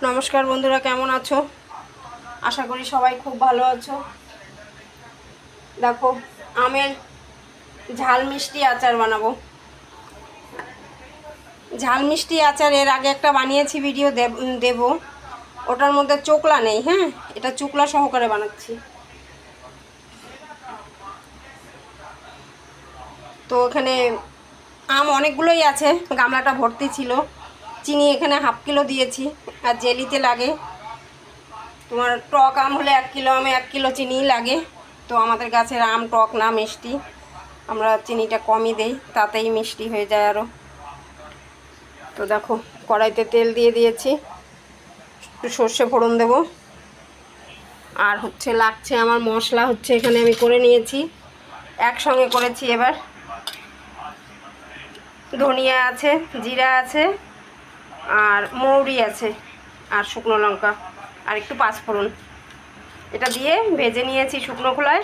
নমস্কার বন্ধুরা, কেমন আছো? আশা করি সবাই খুব ভালো আছো। দেখো, আমের ঝাল মিষ্টি আচার বানাবো। ঝাল মিষ্টি আচার এর আগে একটা বানিয়েছি, ভিডিও দেব। ওটার মধ্যে চোকলা নেই, হ্যাঁ, এটা চোকলা সহকারে বানাচ্ছি। তো এখানে আম অনেকগুলোই আছে, গামলাটা ভর্তি ছিল। চিনি এখানে হাফ কিলো দিয়েছি। আর জেলিতে লাগে তোমার টক আম হলে 1 কিলো আমে 1 কিলো চিনিই লাগে। তো আমাদের গাছের আম টক না, মিষ্টি, আমরা চিনিটা কমই দেই, তাতেই মিষ্টি হয়ে যায় আরও। তো দেখো, কড়াইতে তেল দিয়ে দিয়েছি, একটু সর্ষে ফোড়ন দেব। আর লাগছে আমার মশলা, এখানে আমি করে নিয়েছি, একসঙ্গে করেছি। এবার ধনিয়া আছে, জিরা আছে, আর মৌরি আছে, আর শুকনো লঙ্কা, আর একটু পাঁচফোড়ন। এটা দিয়ে ভেজে নিয়েছি শুকনো খোলায়।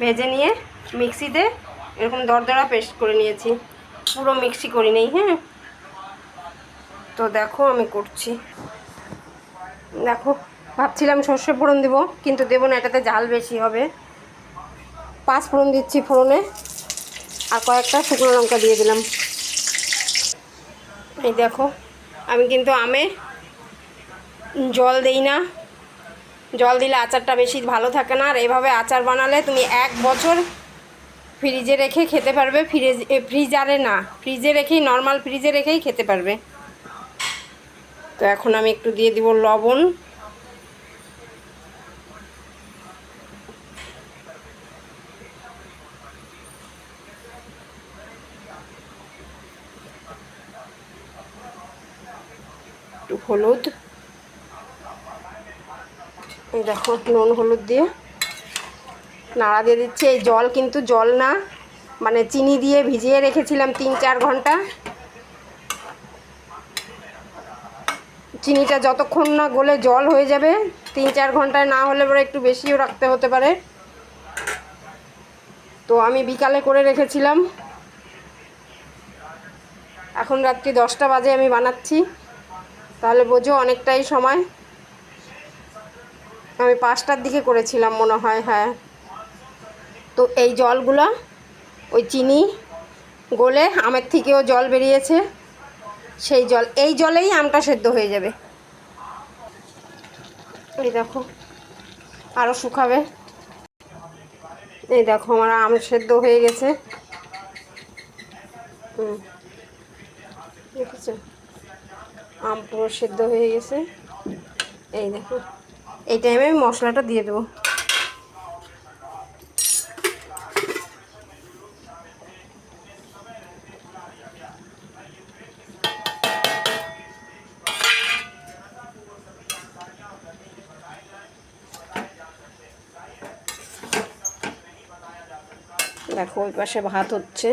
ভেজে নিয়ে মিক্সিতে এরকম দরদরা পেস্ট করে নিয়েছি, পুরো মিক্সি করি নেই, হ্যাঁ। তো দেখো আমি করছি। দেখো, ভাবছিলাম সর্ষে ফোড়ন দেবো, কিন্তু দেবো না, এটাতে ঝাল বেশি হবে। পাঁচফোড়ন দিচ্ছি ফোড়নে, আর কয়েকটা শুকনো লঙ্কা দিয়ে দিলাম। এই দেখো, আমি কিন্তু আমে জল দেই না, জল দিলে আচারটা বেশি ভালো থাকে না। আর এভাবে আচার বানালে তুমি 1 বছর ফ্রিজে রেখে খেতে পারবে। ফ্রিজারে না, ফ্রিজে রেখেই, নর্মাল ফ্রিজে রেখেই খেতে পারবে। তো এখন আমি একটু দিয়ে দিব লবণ। একটু হলুদ, এই দেখো নুন হলুদ দিয়ে নাড়া দিয়ে দিচ্ছি। এই জল কিন্তু জল না, মানে চিনি দিয়ে ভিজিয়ে রেখেছিলাম 3-4 ঘন্টা। চিনিটা যতক্ষণ না গলে জল হয়ে যাবে, 3-4 ঘন্টায়, না হলে পরে একটু বেশিও রাখতে হতে পারে। তো আমি বিকালে করে রেখেছিলাম, এখন রাত্রি 10টা বাজে আমি বানাচ্ছি, তাহলে বোঝো অনেকটাই সময়। আমি 5টার দিকে করেছিলাম মনে হয়, হ্যাঁ। তো এই জলগুলো, ওই চিনি গলে আমের থেকেও জল বেরিয়েছে, সেই জল, এই জলেই আমটা সেদ্ধ হয়ে যাবে। এই দেখো, আরও শুকাবে। এই দেখো, আমার আম সেদ্ধ হয়ে গেছে। দেখেছো, আম পুরো সেদ্ধ হয়ে গেছে। এই দেখো, এই টাইমে আমি মশলাটা দিয়ে দেবো। দেখো, ওই পাশে ভাত হচ্ছে,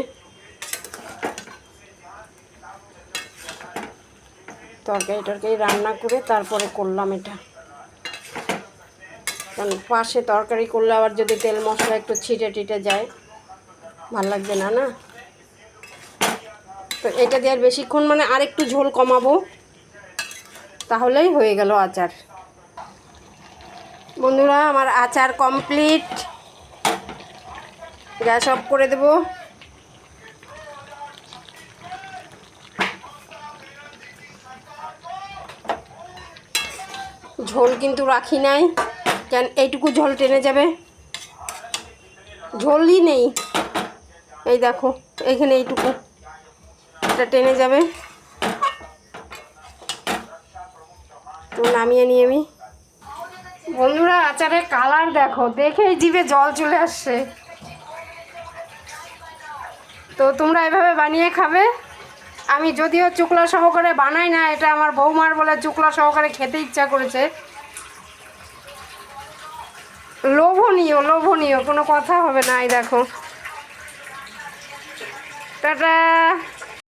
তরকারি রান্না করে তারপরে করলাম এটা। কারণ পাশে তরকারি করলে আবার যদি তেল মশলা একটু ছিটে টিটে যায়, ভাল লাগবে না, না। তো এটা দিয়ে আর বেশিক্ষণ, মানে আর একটু ঝোল কমাবো, তাহলেই হয়ে গেল আচার। বন্ধুরা, আমার আচার কমপ্লিট। গ্যাস অফ করে দেব। ঝোল কিন্তু রাখি নাই, কেন এইটুকু ঝোল টেনে যাবে, ঝোলই নেই। এই দেখো, এখানে এইটুকু, এটা টেনে যাবে। তো নামিয়ে নিয়ে আমি, বন্ধুরা, আচারের কালার দেখো, দেখেই জিভে জল চলে আসছে। তো তোমরা এভাবে বানিয়ে খাবে। আমি যদিও চুকলা সহকারে বানাই না, এটা আমার বৌমার বলে চুকলা সহকারে খেতে ইচ্ছা করেছে। লোভনীয়, লোভনীয়, কোনো কথা হবে না। এই দেখো, টাটা।